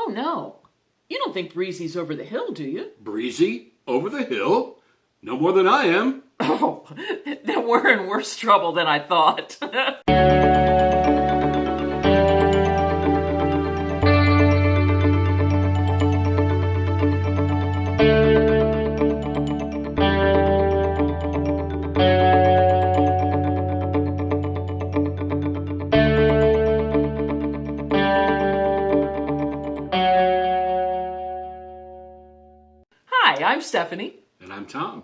Oh, no. You don't think Breezy's over the hill, do you? Breezy? Over the hill? No more than I am. Oh, then we're in worse trouble than I thought. Hi, I'm Stephanie. And I'm Tom.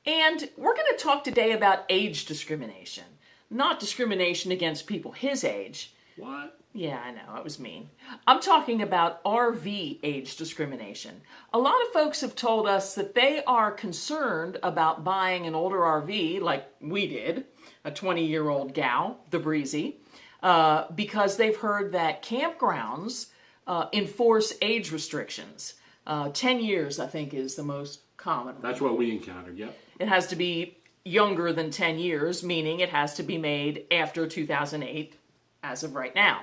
And we're going to talk today about age discrimination. Not discrimination against people his age. What? Yeah, I know, it was mean. I'm talking about RV age discrimination. A lot of folks have told us that they are concerned about buying an older RV, like we did, a 20-year-old gal, the Breezy, because they've heard that campgrounds enforce age restrictions. 10 years, I think, is the most common one. That's what we encountered, yep. It has to be younger than 10 years, meaning it has to be made after 2008, as of right now.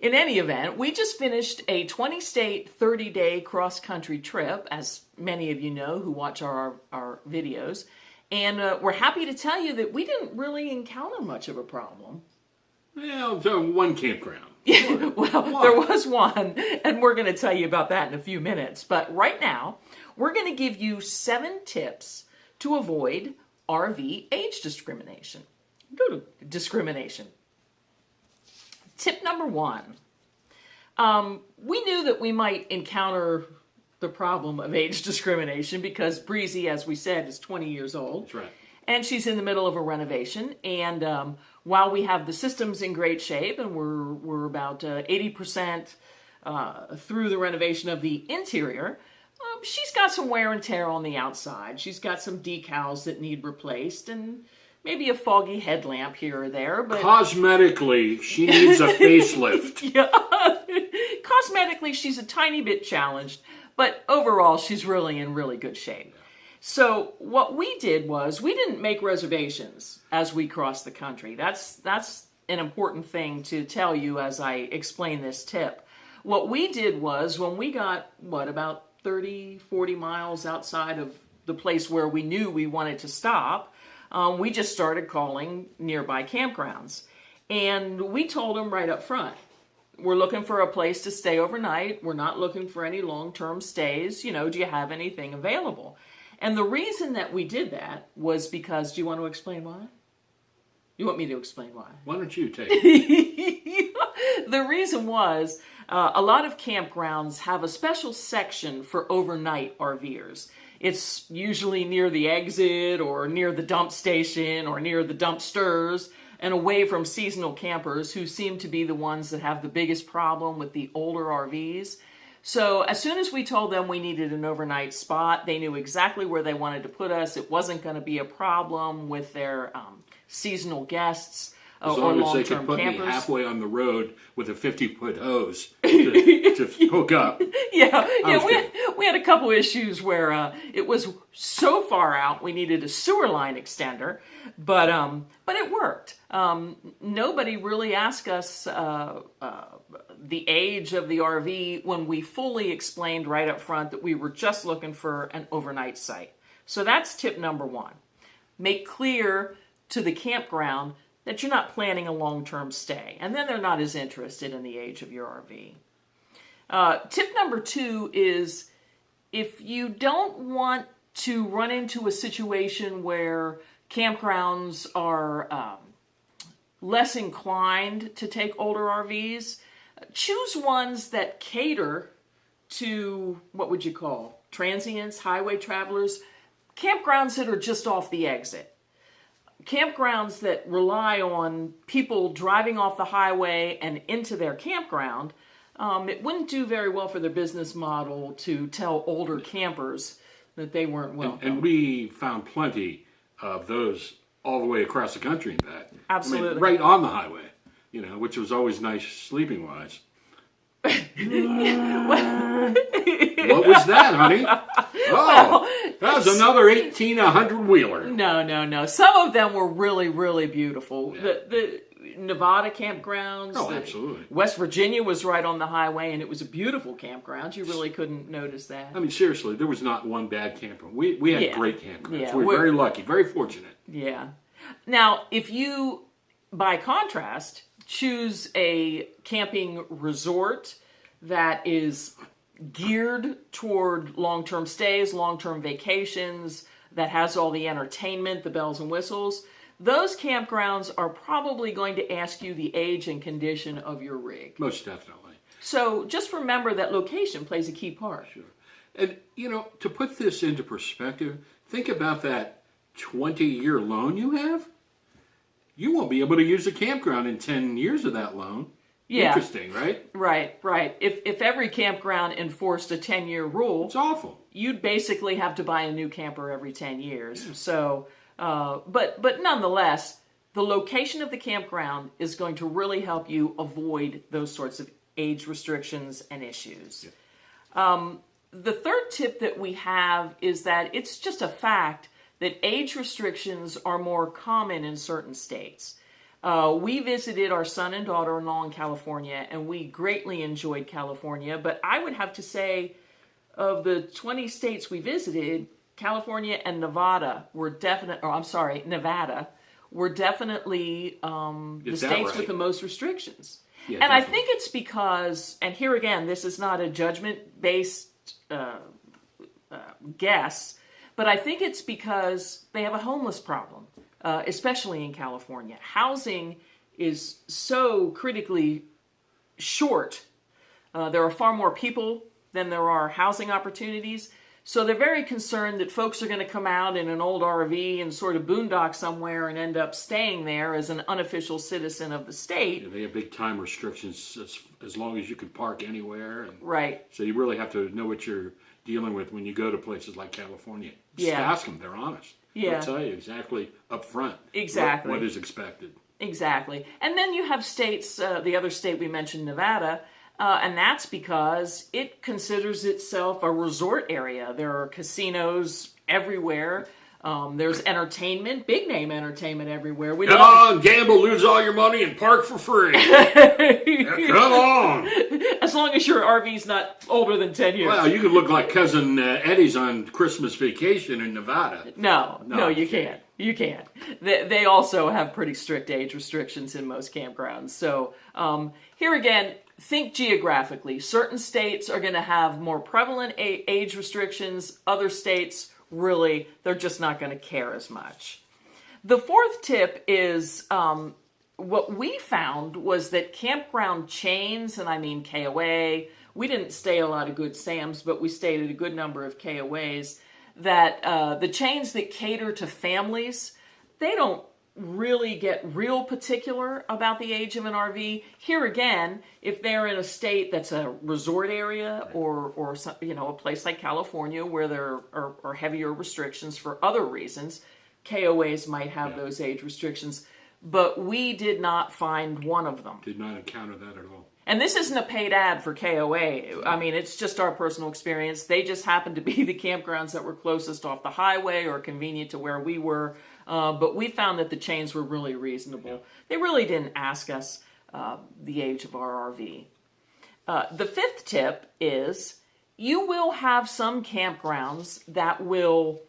In any event, we just finished a 20-state, 30-day cross-country trip, as many of you know who watch our videos, and we're happy to tell you that we didn't really encounter much of a problem. Well, so one campground. Well, there was one, and we're going to tell you about that in a few minutes. But right now, we're going to give you 7 tips to avoid RV age discrimination. Discrimination. Tip number 1. We knew that we might encounter the problem of age discrimination because Breezy, as we said, is 20 years old. That's right. And she's in the middle of a renovation. And while we have the systems in great shape, and we're about 80% through the renovation of the interior, she's got some wear and tear on the outside. She's got some decals that need replaced, and maybe a foggy headlamp here or there. But cosmetically, she needs a facelift. Yeah. Cosmetically, she's a tiny bit challenged, but overall, she's really in really good shape. So what we did was we didn't make reservations as we crossed the country. That's an important thing to tell you as I explain this tip. What we did was when we got, about 30, 40 miles outside of the place where we knew we wanted to stop, we just started calling nearby campgrounds. And we told them right up front, we're looking for a place to stay overnight. We're not looking for any long-term stays. Do you have anything available? And the reason that we did that was because, do you want to explain why? You want me to explain why? Why don't you take it? The reason was a lot of campgrounds have a special section for overnight RVers. It's usually near the exit or near the dump station or near the dumpsters and away from seasonal campers who seem to be the ones that have the biggest problem with the older RVs. So as soon as we told them we needed an overnight spot, they knew exactly where they wanted to put us. It wasn't going to be a problem with their seasonal guests or long-term campers. As long as they could put me halfway on the road with a 50-foot hose to hook up. Yeah, we had a couple issues where it was so far out we needed a sewer line extender, but it worked. Nobody really asked us the age of the RV when we fully explained right up front that we were just looking for an overnight site. So that's tip number 1. Make clear to the campground that you're not planning a long-term stay, and then they're not as interested in the age of your RV. Tip number 2 is if you don't want to run into a situation where campgrounds are less inclined to take older RVs, choose ones that cater to, what would you call, transients, highway travelers, campgrounds that are just off the exit. Campgrounds that rely on people driving off the highway and into their campground, it wouldn't do very well for their business model to tell older campers that they weren't welcome. And we found plenty of those all the way across the country, in fact. Absolutely. I mean, right on the highway, which was always nice sleeping-wise. What was that, honey? Oh, that was another 100-wheeler. No. Some of them were really, really beautiful. Yeah. Nevada campgrounds. Oh, absolutely. West Virginia was right on the highway, and it was a beautiful campground. You really couldn't notice that. I mean, seriously, there was not one bad campground. We had great campgrounds. Yeah, we were very lucky, very fortunate. Yeah. Now, if you, by contrast, choose a camping resort that is geared toward long-term stays, long-term vacations, that has all the entertainment, the bells and whistles, those campgrounds are probably going to ask you the age and condition of your rig. Most definitely. So just remember that location plays a key part. Sure. And, to put this into perspective, think about that 20-year loan you have. You won't be able to use a campground in 10 years of that loan. Yeah. Interesting, right? Right. If every campground enforced a 10-year rule, It's awful. you'd basically have to buy a new camper every 10 years. So, but nonetheless, the location of the campground is going to really help you avoid those sorts of age restrictions and issues. Yeah. The third tip that we have is that it's just a fact that age restrictions are more common in certain states. We visited our son and daughter-in-law in California, and we greatly enjoyed California. But I would have to say, of the 20 states we visited, California and Nevada were Nevada were definitely the states with the most restrictions. Yeah, and I definitely. think it's because, and here again, this is not a judgment-based guess, but I think it's because they have a homeless problem. Especially in California. Housing is so critically short. There are far more people than there are housing opportunities. So they're very concerned that folks are going to come out in an old RV and sort of boondock somewhere and end up staying there as an unofficial citizen of the state. Yeah, they have big time restrictions as long as you can park anywhere. And Right. so you really have to know what you're dealing with when you go to places like California. Just Yeah. ask them. They're honest. Yeah. They'll tell you exactly up front Exactly. what is expected. Exactly. And then you have states, the other state we mentioned, Nevada, and that's because it considers itself a resort area. There are casinos everywhere. There's entertainment, big name entertainment everywhere. We Come on, gamble, lose all your money, and park for free. Yeah, come on. As long as your RV's not older than 10 years. Well, you could look like Cousin Eddie's on Christmas vacation in Nevada. No, you I'm kidding. can't. You can't. They also have pretty strict age restrictions in most campgrounds. So here again, think geographically. Certain states are going to have more prevalent age restrictions. Other states, really, they're just not going to care as much. The fourth tip is what we found was that campground chains, and I mean KOA, we didn't stay a lot of Good Sam's, but we stayed at a good number of KOAs, that the chains that cater to families, they don't really get real particular about the age of an RV. Here again, if they're in a state that's a resort area or some, a place like California where there are heavier restrictions for other reasons, KOAs might have those age restrictions. But we did not find one of them. Did not encounter that at all. And this isn't a paid ad for KOA. I mean, it's just our personal experience. They just happened to be the campgrounds that were closest off the highway or convenient to where we were. But we found that the chains were really reasonable. Yeah. They really didn't ask us the age of our RV. The fifth tip is you will have some campgrounds that will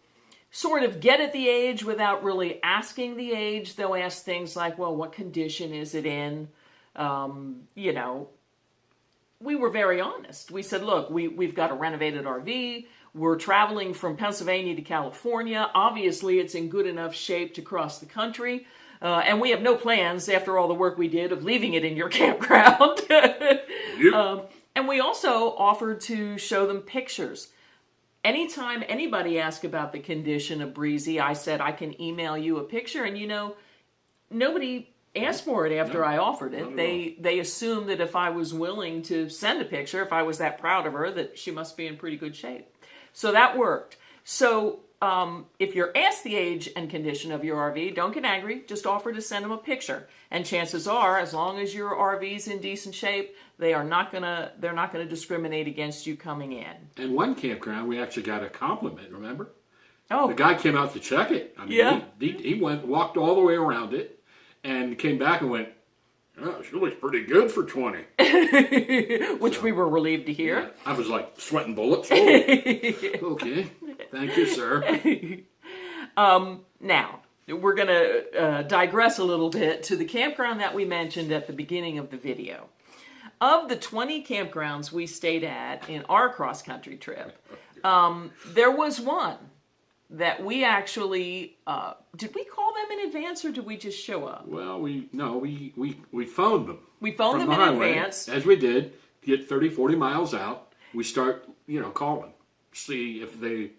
sort of get at the age without really asking the age. They'll ask things like, well, what condition is it in? We were very honest. We said, look, we've got a renovated RV. We're traveling from Pennsylvania to California. Obviously, it's in good enough shape to cross the country. And we have no plans, after all the work we did, of leaving it in your campground. Yep. And we also offered to show them pictures. Anytime anybody asked about the condition of Breezy, I said, I can email you a picture. And, nobody asked for it after I offered it. They assumed that if I was willing to send a picture, if I was that proud of her, that she must be in pretty good shape. So that worked. So if you're asked the age and condition of your RV, don't get angry. Just offer to send them a picture. And chances are, as long as your RV's in decent shape, they're not gonna discriminate against you coming in. And one campground, we actually got a compliment. Remember? Oh, the guy came out to check it. I mean, he walked all the way around it, and came back and went, Oh, she looks pretty good for 20. Which we were relieved to hear. Yeah, I was like sweating bullets. Oh, okay. Thank you, sir. Now, we're going to digress a little bit to the campground that we mentioned at the beginning of the video. Of the 20 campgrounds we stayed at in our cross-country trip, there was one that we actually, did we call them in advance or did we just show up? Well, we phoned them. We phoned them the in highway, advance. as we did. Get 30, 40 miles out. We start, calling, see if they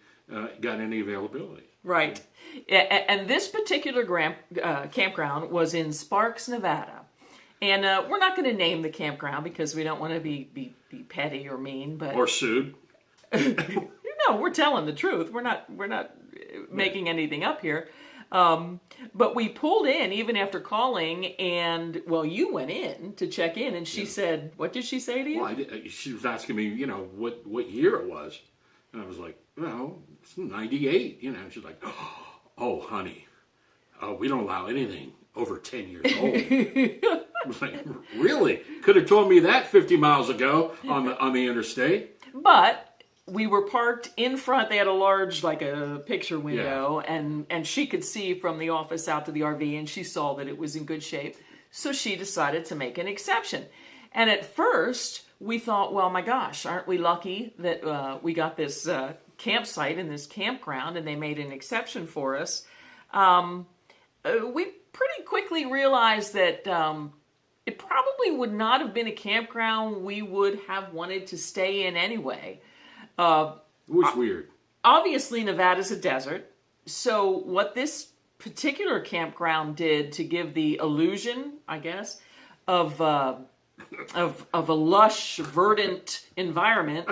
got any availability. Right. And this particular campground was in Sparks, Nevada. And we're not going to name the campground because we don't want to be petty or mean, but Or sued. no, we're telling the truth. We're not making anything up here. But we pulled in even after calling, and well, you went in to check in, and she said, "What did she say to you?" Well, she was asking me, what year it was, and I was like, "Well, it's 98." She's like, "Oh, honey, we don't allow anything over 10 years old." I was like, "Really? Could have told me that 50 miles ago on the interstate." But we were parked in front. They had a large, like a picture window, and she could see from the office out to the RV, and she saw that it was in good shape. So she decided to make an exception. And at first, we thought, well, my gosh, aren't we lucky that we got this campsite in this campground, and they made an exception for us. We pretty quickly realized that it probably would not have been a campground we would have wanted to stay in anyway. It was weird. Obviously, Nevada's a desert. So what this particular campground did to give the illusion, I guess, of a lush, verdant environment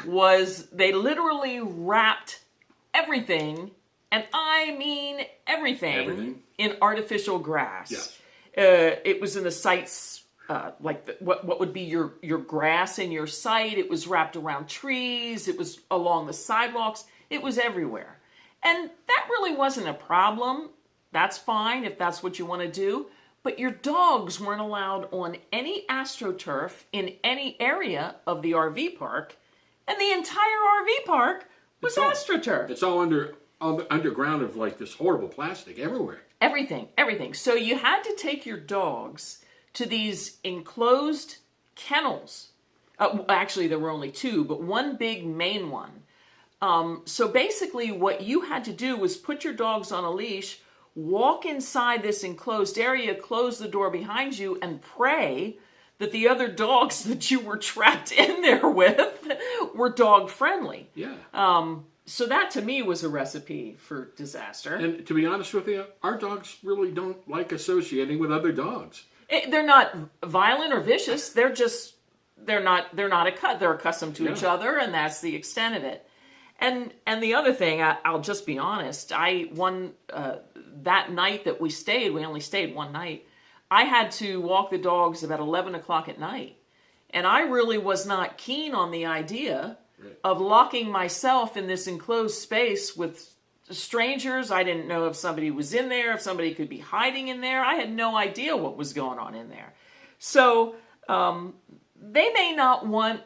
was they literally wrapped everything, and I mean everything, in artificial grass. Yes. It was in the sites. What would be your grass in your site. It was wrapped around trees. It was along the sidewalks. It was everywhere. And that really wasn't a problem. That's fine if that's what you want to do. But your dogs weren't allowed on any AstroTurf in any area of the RV park. And the entire RV park was AstroTurf. It's all underground of like this horrible plastic everywhere. Everything. So you had to take your dogs to these enclosed kennels. Actually, there were only two, but one big main one. So basically what you had to do was put your dogs on a leash, walk inside this enclosed area, close the door behind you, and pray that the other dogs that you were trapped in there with were dog friendly. Yeah. So that to me was a recipe for disaster. And to be honest with you, our dogs really don't like associating with other dogs. They're not violent or vicious. They're accustomed to each other, and that's the extent of it. And the other thing, I'll just be honest. That night that we stayed, we only stayed one night. I had to walk the dogs about 11 o'clock at night, and I really was not keen on the idea of locking myself in this enclosed space with strangers. I didn't know if somebody was in there, if somebody could be hiding in there. I had no idea what was going on in there. So they may not want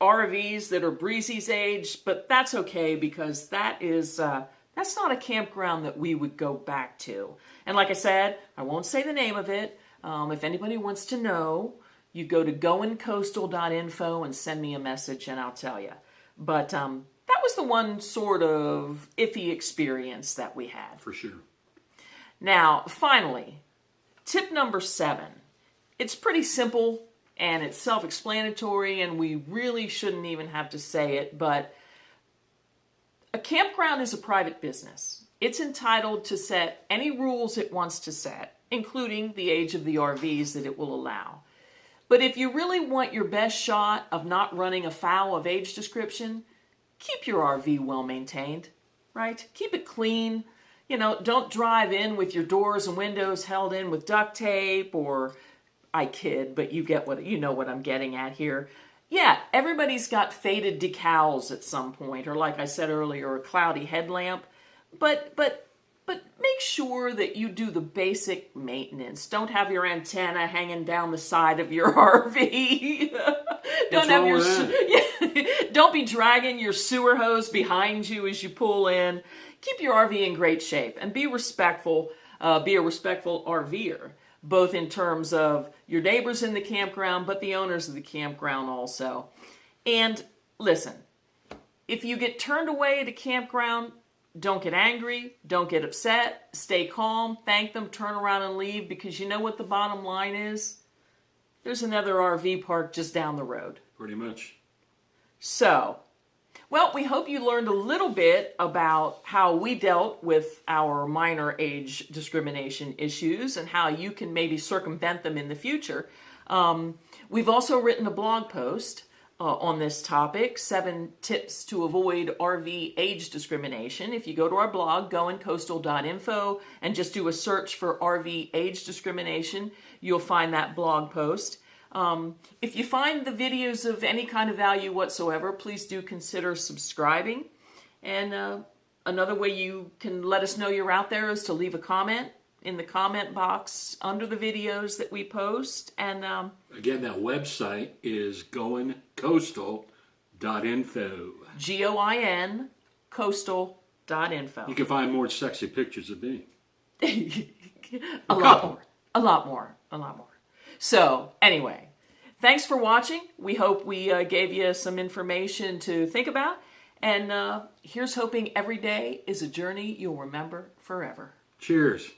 RVs that are Breezy's age, but that's okay because that's not a campground that we would go back to. And like I said, I won't say the name of it. If anybody wants to know, you go to GoinCoastal.info and send me a message and I'll tell you. But that was the one sort of iffy experience that we had. For sure. Now, finally, tip number 7. It's pretty simple and it's self-explanatory and we really shouldn't even have to say it, but a campground is a private business. It's entitled to set any rules it wants to set, including the age of the RVs that it will allow. But if you really want your best shot of not running afoul of age description, keep your RV well maintained, right? Keep it clean. Don't drive in with your doors and windows held in with duct tape or, I kid, but you know what I'm getting at here. Yeah, everybody's got faded decals at some point, or like I said earlier, a cloudy headlamp. But but make sure that you do the basic maintenance. Don't have your antenna hanging down the side of your RV. What's wrong with that? Don't be dragging your sewer hose behind you as you pull in. Keep your RV in great shape and be respectful. Be a respectful RVer, both in terms of your neighbors in the campground, but the owners of the campground also. And listen, if you get turned away at a campground, don't get angry, don't get upset, stay calm, thank them, turn around and leave, because you know what the bottom line is? There's another RV park just down the road. Pretty much. So, well, we hope you learned a little bit about how we dealt with our minor age discrimination issues and how you can maybe circumvent them in the future. We've also written a blog post on this topic, 7 tips to avoid RV age discrimination. If you go to our blog, GoinCoastal.info, and just do a search for RV age discrimination, you'll find that blog post. If you find the videos of any kind of value whatsoever, please do consider subscribing. And another way you can let us know you're out there is to leave a comment in the comment box under the videos that we post. And again, that website is GoinCoastal.info. GOIN coastal.info. You can find more sexy pictures of me. A lot more. So, anyway, thanks for watching. We hope we gave you some information to think about. And here's hoping every day is a journey you'll remember forever. Cheers.